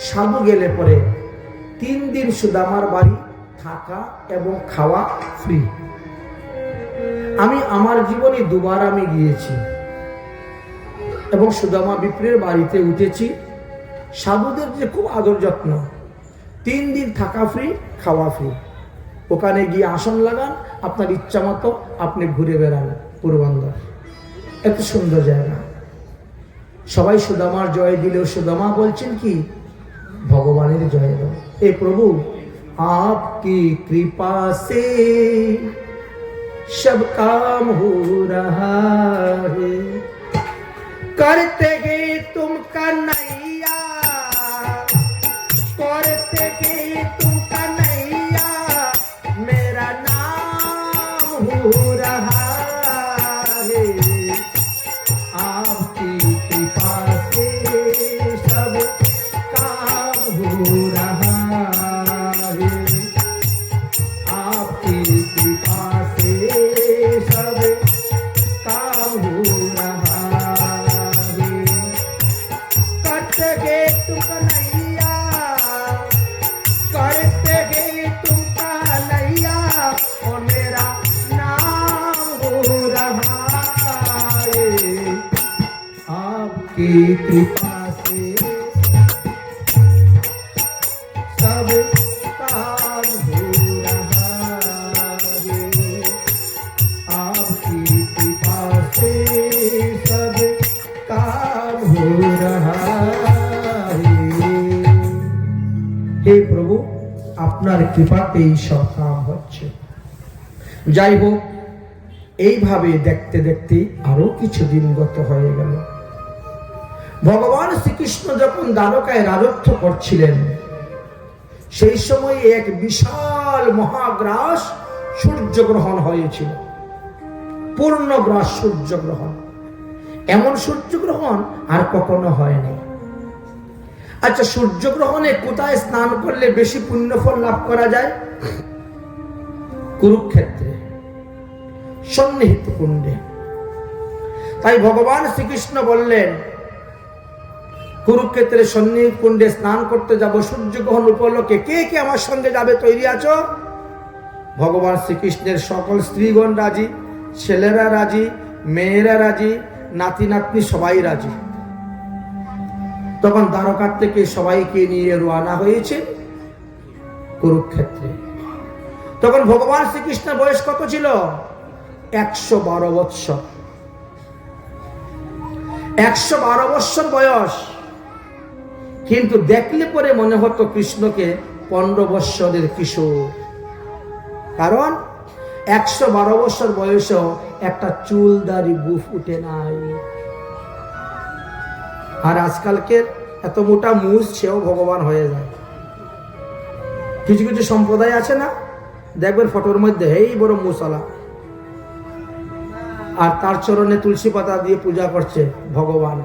[SPEAKER 1] সাধু গেলে পরে 3 দিন সুদামার বাড়ি থাকা এবং খাওয়া ফ্রি। আমি আমার জীবনে 2 বার আমি গিয়েছি এবং সুদামা বিপ্রের বাড়িতে উঠেছি। সাধুদের যে খুব আদর যত্ন, 3 দিন থাকা ফ্রি খাওয়া ফ্রি। ওখানে গিয়ে আসন লাগান, আপনার ইচ্ছা মতো আপনি ঘুরে বেড়ান পুরবন্দর। এত সুন্দর জায়গা। সবাই সুদামার জয় দিলেও সুদামা বলছেন কি, ভগবানের জয় দাও। এ প্রভু आपकी कृपा से सब काम हो रहा है, करते गए तुम कन्हैया, करते गए तुम कन्हैया, मेरा नाम हो रहा है। आपकी कृपा से सब काम हो रहा है, आपकी कृपा से सब काम हो रहा है। करते गए तुम कन्हैया, करते गए तुम कन्हैया, और मेरा नाम हो रहा है। आपकी कृपा से सब काम हो रहा है, आपकी कृपा से सब काम हो रहा है। हे प्रभु আপনার কৃপাতেই সব কাম হচ্ছে। যাই হোক, এইভাবে দেখতে দেখতে আরো কিছুদিন গত হয়ে গেল। ভগবান শ্রীকৃষ্ণ যখন দ্বারকায় রাজত্ব করছিলেন সেই সময় এক বিশাল মহাগ্রাস সূর্যগ্রহণ হয়েছিল। পূর্ণগ্রাস সূর্যগ্রহণ, এমন সূর্যগ্রহণ আর কখনো হয়নি। আচ্ছা, সূর্যগ্রহণে কোথায় স্নান করলে বেশি পুণ্যফল লাভ করা যায়? কুরুক্ষেত্রে সন্নিহিত কুণ্ডে। তাই ভগবান শ্রীকৃষ্ণ বললেন, কুরুক্ষেত্রের সন্নিহিত কুণ্ডে স্নান করতে যাব সূর্যগ্রহণ উপলক্ষে, কে কে আমার সঙ্গে যাবে, তৈরি আছো? ভগবান শ্রীকৃষ্ণের সকল স্ত্রীগণ রাজি, ছেলেরা রাজি, মেয়েরা রাজি, নাতি নাতনি সবাই রাজি। তখন দ্বারকার থেকে সবাইকে নিয়ে রওনা হয়েছে কুরুক্ষেত্রে। তখন ভগবান শ্রীকৃষ্ণের বয়স কত ছিল? 112 বৎসর। 112 বৎসর বয়স, কিন্তু দেখলে পরে মনে হতো কৃষ্ণকে 15 বৎসরের কিশোর। কারণ 112 বৎসর বয়সেও একটা চুলদারি গুফ উঠে নাই। আর আজকালকে এত মোটা মুজ সেও ভগবান হয়ে যায়। কিছু কিছু সম্প্রদায় আছে না, দেখবেন ফটোর মধ্যে এই বড় মুসালা, আর তার চরণে তুলসী পাতা দিয়ে পূজা করছে ভগবান।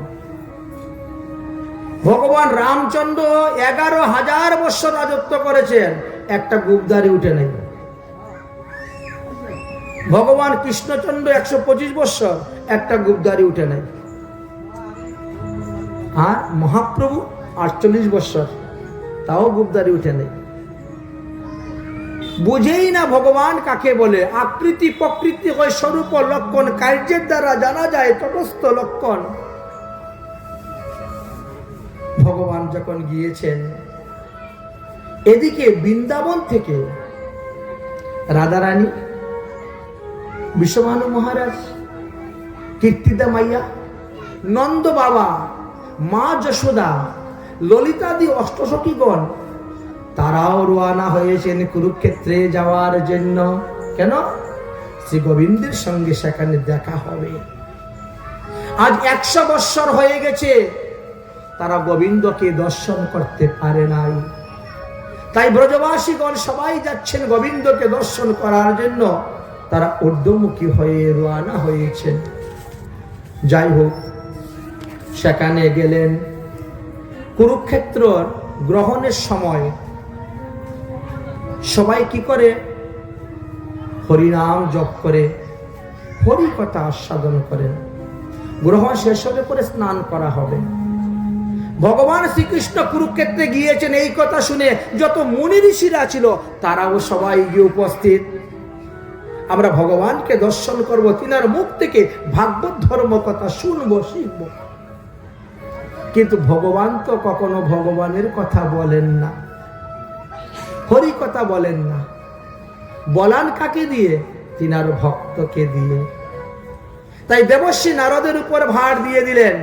[SPEAKER 1] ভগবান রামচন্দ্র 11,000 বৎসর রাজত্ব করেছেন, একটা গুপদারি উঠে নেই। ভগবান কৃষ্ণচন্দ্র 125 বৎসর, একটা গুপদারি উঠে নেই। আর মহাপ্রভু 48 বৎসর, তাও গুপদারি উঠে নেই। বুঝেই না ভগবান কাকে বলে। আকৃতি প্রকৃতি হয় স্বরূপ লক্ষণ, কার্যের দ্বারা জানা যায় তটস্থ লক্ষণ। ভগবান যখন গিয়েছেন, এদিকে বৃন্দাবন থেকে রাধারানী, বিশ্বভানু মহারাজ, কীর্তিদা মাইয়া, নন্দ বাবা, মা যশোদা, ললিতাদি অষ্টসখীগণ, তারাও রওনা হয়েছেন কুরুক্ষেত্রে যাওয়ার জন্য। কেন? শ্রী গোবিন্দের সঙ্গে সেখানে দেখা হবে। আজ 100 বৎসর হয়ে গেছে, তারা গোবিন্দকে দর্শন করতে পারে নাই। তাই ব্রজবাসীগণ সবাই যাচ্ছেন গোবিন্দকে দর্শন করার জন্য। তারা ঊর্ধ্বমুখী হয়ে রওনা হয়েছেন। যাই হোক, সেখানে গেলেন। কুরুক্ষেত্র গ্রহণের সময় সবাই কি করে? হরিনাম জপ করে, হরি কথা আস্বাদন করেন। গ্রহণ শেষ হলে পরে স্নান করা হবে। ভগবান শ্রীকৃষ্ণ কুরুক্ষেত্রে গিয়েছেন, এই কথা শুনে যত মুনি ঋষিরা ছিল তারাও সবাই গিয়ে উপস্থিত। আমরা ভগবানকে দর্শন করব, তিনার মুখ থেকে ভাগবত ধর্ম কথা শুনবো, শিখব। কিন্তু ভগবান তো কখনো ভগবানের কথা বলেন না, হরি কথা বলেন না। বলান কাকে দিয়ে? তিনার ভক্তকে দিয়ে। তাই দেবর্ষী নারদের উপর ভার দিয়ে দিলেন।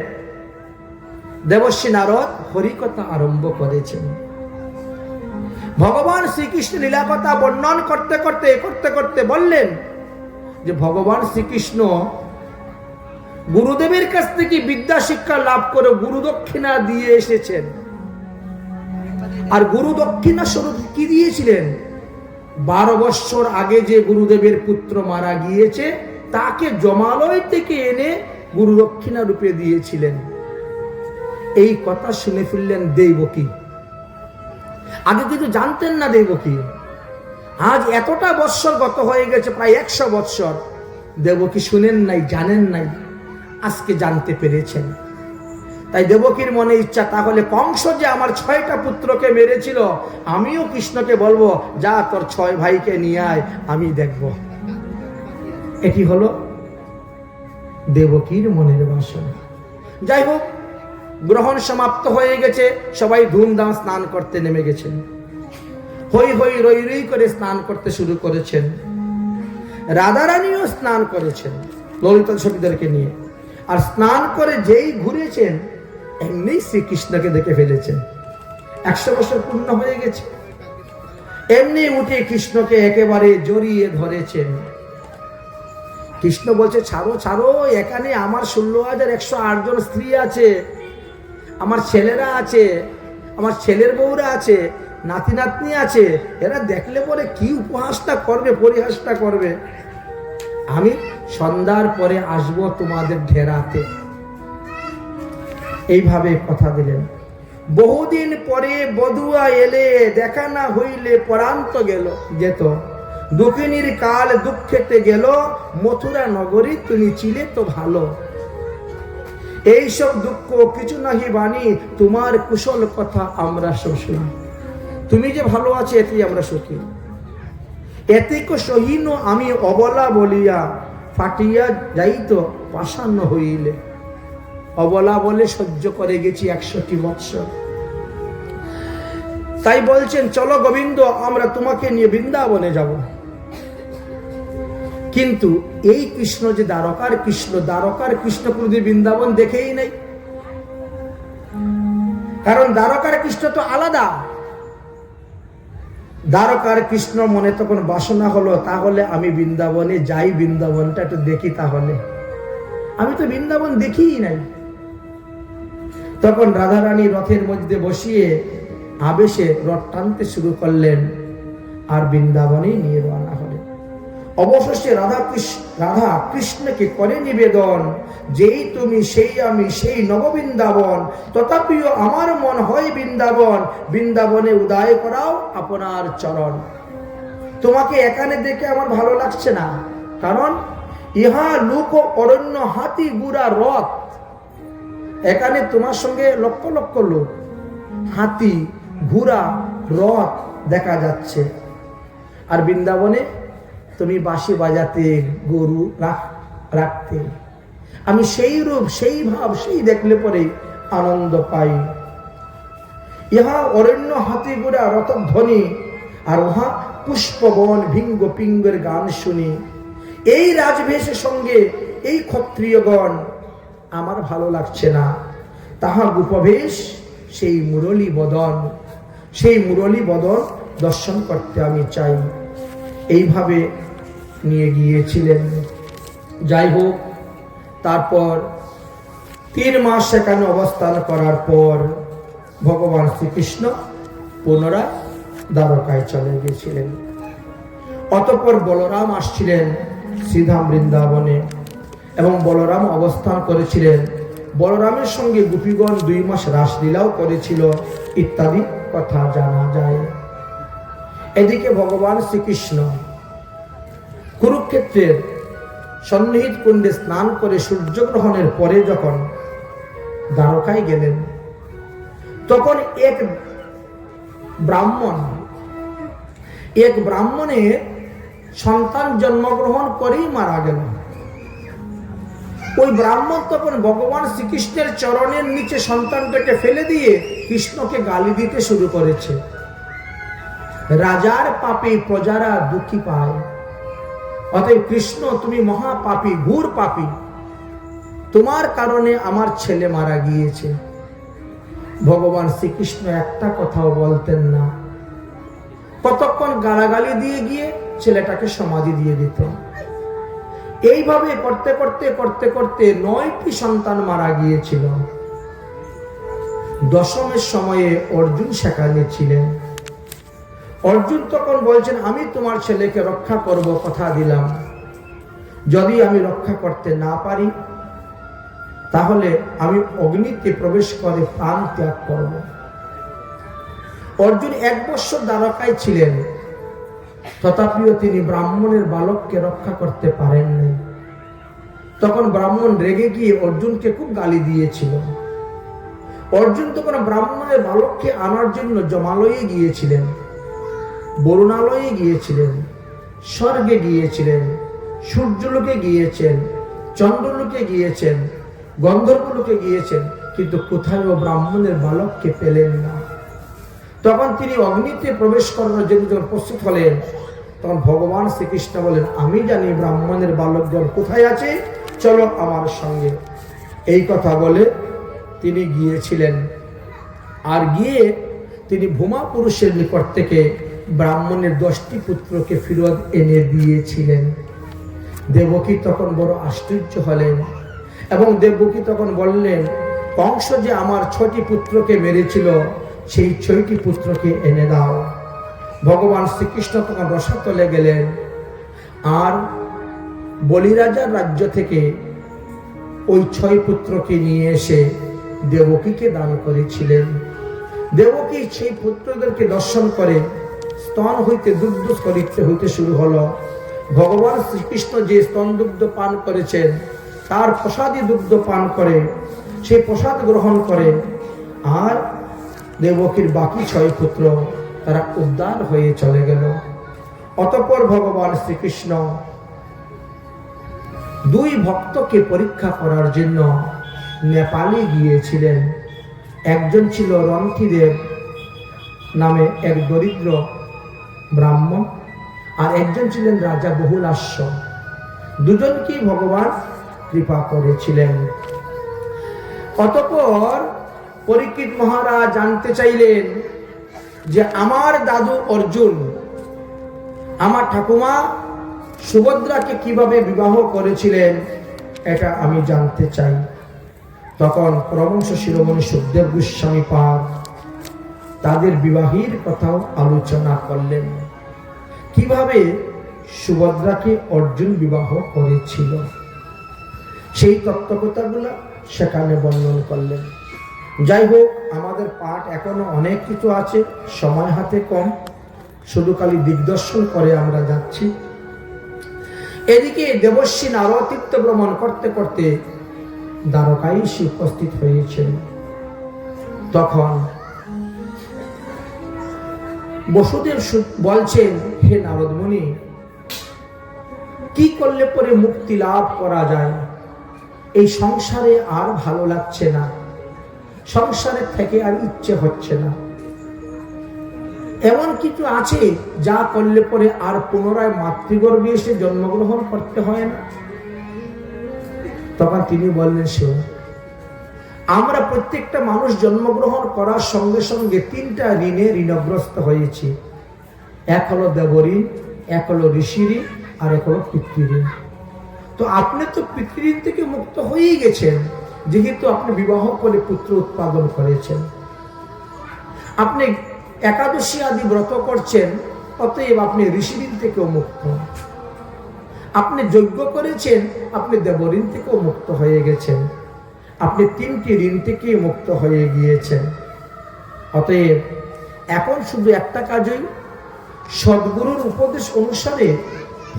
[SPEAKER 1] দেবর্ষী নারদ হরি কথা আরম্ভ করেছেন। ভগবান শ্রীকৃষ্ণ লীলা কথা বর্ণন করতে করতে বললেন যে ভগবান শ্রীকৃষ্ণ গুরুদেবের কাছ থেকে বিদ্যা শিক্ষা লাভ করে গুরু দক্ষিণা দিয়ে এসেছেন। আর গুরু দক্ষিণা স্বরূপ কি দিয়েছিলেন? 12 বৎসর আগে যে গুরুদেবের পুত্র মারা গিয়েছে তাকে জমালয় থেকে এনে গুরু দক্ষিণা রূপে দিয়েছিলেন। এই কথা শুনে ফেললেন দেবকী। আগে কিন্তু জানতেন না দেবকী। আজ এতটা বৎসর গত হয়ে গেছে, প্রায় 100 বৎসর, দেবকী শুনেন নাই, জানেন নাই, আজকে জানতে পেরেছেন। তাই দেবকীর মনে ইচ্ছা, তাহলে কংস যে আমার 6টা পুত্রকে মেরেছিল, আমিও কৃষ্ণকে বলবো, যা তোর 6 ভাইকে নিয়ে আয়, আমি দেখব। এটি হলো দেবকীর মনের বাসনা। যাই হোক, গ্রহণ সমাপ্ত হয়ে গেছে, সবাই ধুমধাম স্নান করতে নেমে গেছেন। হই হই রই রই করে স্নান করতে শুরু করেছেন। রাধারানীও স্নান করেছেন ললিতা সখীদেরকে নিয়ে। আর স্নান করে যেই ঘুরেছেন, এমনি শ্রীকৃষ্ণকে দেখে ফেলেছেন। 100 বছর পূর্ণ হয়ে গেছে। এমনি উঠে কৃষ্ণকে একেবারে জড়িয়ে ধরেছেন। কৃষ্ণ বলছে, ছাড়ো ছাড়ো, এখানে আমার 16,108 জন স্ত্রী আছে, আমার ছেলেরা আছে, আমার ছেলের বউরা আছে, নাতি নাতনি আছে। এরা দেখলে পরে কি উপহাসটা করবে, পরিহাসটা করবে। আমি সন্ধ্যার পরে আসবো তোমাদের ঘেরাতে। এইভাবে কথা দিলেন। বহুদিন পরে বধুয়া এলে, দেখা না হইলে পরান্ত গেল যেত। দুঃখিনীর কাল দুঃখেতে গেল, মথুরা নগরী তুমি ছিলে তো ভালো। এইসব দুঃখ কিছু নাহি বাণী, তোমার কুশল কথা আমরা সব শুনি। তুমি যে ভালো আছো এতেই আমরা সুখী। এতেক সহিন আমি অবলা বলিয়া, ফাটিয়া যাইত পাষাণ্য হইলে। অবলা বলে সহ্য করে গেছি 100টি বৎসর। তাই বলছেন চলো গোবিন্দ, আমরা তোমাকে নিয়ে বৃন্দাবনে যাব। কিন্তু এই কৃষ্ণ যে দ্বারকার কৃষ্ণ কোনদিন বৃন্দাবন দেখেই নাই। কারণ দ্বারকার কৃষ্ণ তো আলাদা। দ্বারকার কৃষ্ণ মনে তখন বাসনা হলো, তাহলে আমি বৃন্দাবনে যাই, বৃন্দাবনটা একটু দেখি। তাহলে আমি তো বৃন্দাবন দেখিই নাই। তখন রাধারানী রথের মধ্যে বসিয়ে আবেশে রথ টানতে শুরু করলেন, আর বৃন্দাবনে নিয়ে রওনা হলেন। অবশেষে রাধা কৃষ্ণকে করে নিবেদন, যেই তুমি সেই আমি সেই নববৃন্দাবন, তথাপিও আমার মন হয় বৃন্দাবন, বৃন্দাবনে উদয় করাও আপনার চরণ। তোমাকে এখানে দেখে আমার ভালো লাগছে না, কারণ ইহা লোক অরণ্য হাতি গুড়া রথ। এখানে তোমার সঙ্গে লক্ষ লক্ষ লোক, হাতি ঘোড়া রথ দেখা যাচ্ছে, আর বৃন্দাবনে তুমি বাঁশি বাজাতে, গরু রাখতে। আমি সেই রূপ, সেই ভাব, সেই দেখলে পরে আনন্দ পাই। ইহা অরণ্য হাতি ঘোড়া রথ ধ্বনি, আর উহা পুষ্পবন ভিঙ্গ পিঙ্গের গান শুনি। এই রাজবেশের সঙ্গে এই ক্ষত্রিয়গণ আমার ভালো লাগছে না। তাহা গোপবেশ, সেই মুরলী বদন, সেই মুরলী বদন দর্শন করতে আমি চাই। এইভাবে নিয়ে গিয়েছিলেন। যাই হোক, তারপর 3 মাস সেখানে অবস্থান করার পর ভগবান শ্রীকৃষ্ণ পুনরায় দ্বারকায় চলে গিয়েছিলেন। অতঃপর বলরাম আসছিলেন শ্রীধাম বৃন্দাবনে, এবং বলরাম অবস্থান করেছিলেন। বলরামের সঙ্গে গোপীগণ 2 মাস রাসলীলাও করেছিল, ইত্যাদি কথা জানা যায়। এদিকে ভগবান শ্রীকৃষ্ণ কুরুক্ষেত্রের সন্নিহিত কুণ্ডে স্নান করে সূর্যগ্রহণের পরে যখন দ্বারকায় গেলেন, তখন এক ব্রাহ্মণের সন্তান জন্মগ্রহণ করেই মারা গেল। ওই ব্রাহ্মণ তখন ভগবান শ্রীকৃষ্ণের চরণের নিচে সন্তানটাকে ফেলে দিয়ে কৃষ্ণকে গালি দিতে শুরু করেছে। রাজার পাপে প্রজারা দুঃখী পায়, অতএব কৃষ্ণ তুমি মহাপাপী, ঘোর পাপী, তোমার কারণে আমার ছেলে মারা গিয়েছে। ভগবান শ্রীকৃষ্ণ একটা কথাও বলতেন না। কতক্ষণ গালাগালি দিয়ে গিয়ে ছেলেটাকে সমাধি দিয়ে দিত। এইভাবে করতে করতে 9টি সন্তান মারা গিয়েছিল। দশমের সময়ে অর্জুন সেখানে ছিলেন। অর্জুন তখন বলছেন, আমি তোমার ছেলেকে রক্ষা করব, কথা দিলাম। যদি আমি রক্ষা করতে না পারি, তাহলে আমি অগ্নিতে প্রবেশ করে প্রাণ ত্যাগ করব। অর্জুন 1 বৎসর দ্বারকায় ছিলেন, তথাপিও তিনি ব্রাহ্মণের বালককে রক্ষা করতে পারেননি। তখন ব্রাহ্মণ রেগে গিয়ে অর্জুনকে খুব গালি দিয়েছিল। অর্জুন তখন ব্রাহ্মণের বালককে আনার জন্য জমালয়ে গিয়েছিলেন, বরুণালয়ে গিয়েছিলেন, স্বর্গে গিয়েছিলেন, সূর্যলোকে গিয়েছেন, চন্দ্রলোকে গিয়েছেন, গন্ধর্বলোকে গিয়েছেন, কিন্তু কোথাও ব্রাহ্মণের বালককে পেলেন না। তখন তিনি অগ্নিতে প্রবেশ করার জন্য যখন প্রস্তুত হলেন, তখন ভগবান শ্রীকৃষ্ণ বলেন, আমি জানি ব্রাহ্মণের বালকগণ কোথায় আছে, চলো আমার সঙ্গে। এই কথা বলে তিনি গিয়েছিলেন। আর গিয়ে তিনি ভূমা পুরুষের নিকট থেকে ব্রাহ্মণের 10টি পুত্রকে ফেরত এনে দিয়েছিলেন। দেবকী তখন বড় আশ্চর্য হলেন, এবং দেবকী তখন বললেন, কংস যে আমার 6টি পুত্রকে মেরেছিল, সেই 6টি পুত্রকে এনে দাও। ভগবান শ্রীকৃষ্ণ তখন রসাতলে গেলেন, আর বলিরাজার রাজ্য থেকে ওই 6 পুত্রকে নিয়ে এসে দেবকীকে দান করেছিলেন। দেবকী সেই পুত্রদেরকে দর্শন করে স্তন হইতে দুগ্ধ হইতে শুরু হলো। ভগবান শ্রীকৃষ্ণ যে স্তন দুগ্ধ পান করেছেন, তার প্রসাদী দুগ্ধ পান করে, সেই প্রসাদ গ্রহণ করে, আর দেবকীর বাকি 6 পুত্র তারা উদ্ধার হয়ে চলে গেল। অতঃপর ভগবান শ্রীকৃষ্ণ 2 ভক্তকে পরীক্ষা করার জন্য নেপালে গিয়েছিলেন। একজন ছিল রন্থিদেব নামে এক দরিদ্র ব্রাহ্মণ, আর একজন ছিলেন রাজা বহুলাস্য। দুজনকেই ভগবান কৃপা করেছিলেন। অতঃপর পরীক্ষিত মহারাজ জানতে চাইলেন যে আমার দাদু অর্জুন আমার ঠাকুমা সুভদ্রাকে কিভাবে বিবাহ করেছিলেন, এটা আমি জানতে চাই। তখন পরমহংস শিরোমণি সুখদেব গোস্বামী পাদ তাদের বিবাহের কথাও আলোচনা করলেন, কিভাবে সুভদ্রাকে অর্জুন বিবাহ করেছিল সেই তত্ত্বকথাগুলো সেখানে বর্ণন করলেন। যাই হোক, আমাদের পাঠ এখনো অনেক কিছু আছে, সময় হাতে কম, শুধু খালি দিগদর্শন করে আমরা যাচ্ছি। এদিকে দেবর্ষী নারতীর্থ ভ্রমণ করতে করতে দ্বারকায় এসে উপস্থিত হয়েছেন। তখন বসুদেব বলছেন, হে নারদ মুনি, কি করলে পরে মুক্তি লাভ করা যায়? এই সংসারে আর ভালো লাগছে না, সংসারে থেকে আর ইচ্ছে হচ্ছে না। এমন কিছু আছে যা করলে পরে আর পুনরায় মাতৃগর্ভে এসে জন্মগ্রহণ করতে হয় না? তখন তিনি বললেন, সে আমরা প্রত্যেকটা মানুষ জন্মগ্রহণ করার সঙ্গে সঙ্গে তিনটা ঋণে ঋণগ্রস্ত হয়েছি। এক হলো দেবঋণ, এক হলো ঋষিঋণ, আর এক হলো পিতৃঋণ। তো আপনি তো পিতৃঋণ থেকে মুক্ত হয়েই গেছেন, যেহেতু আপনি বিবাহ করে পুত্র উৎপাদন করেছেন, আপনি একাদশী আদি ব্রত করছেন, অতএব আপনি ঋষিঋণ থেকেও মুক্ত। আপনি যজ্ঞ করেছেন, আপনি দেবঋণ থেকেও মুক্ত হয়ে গেছেন, আপনি তিনটি ঋণ থেকে মুক্ত হয়ে গিয়েছেন। অতএব এখন শুধু একটা কাজই, সদ্গুরুর উপদেশ অনুসারে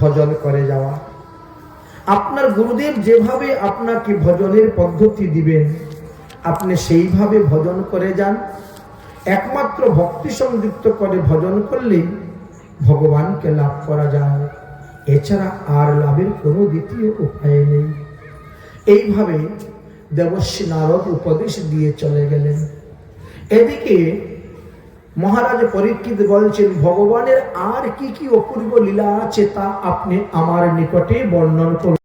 [SPEAKER 1] ভজন করে যাওয়া। আপনার গুরুদেব যেভাবে আপনাকে ভজনের পদ্ধতি দিবেন, আপনি সেইভাবে ভজন করে যান। একমাত্র ভক্তি সংযুক্ত করে ভজন করলেই ভগবানকে লাভ করা যায়, এছাড়া আর লাভের কোনো দ্বিতীয় উপায় নেই। এইভাবে দেবর্ষী নারদ উপদেশ দিয়ে চলে গেলেন। এদিকে মহারাজ পরীক্ষিত বলছেন, ভগবানের আর কি কি অপূর্ব লীলা আছে তা আপনি আমার নিকটে বর্ণন করুন।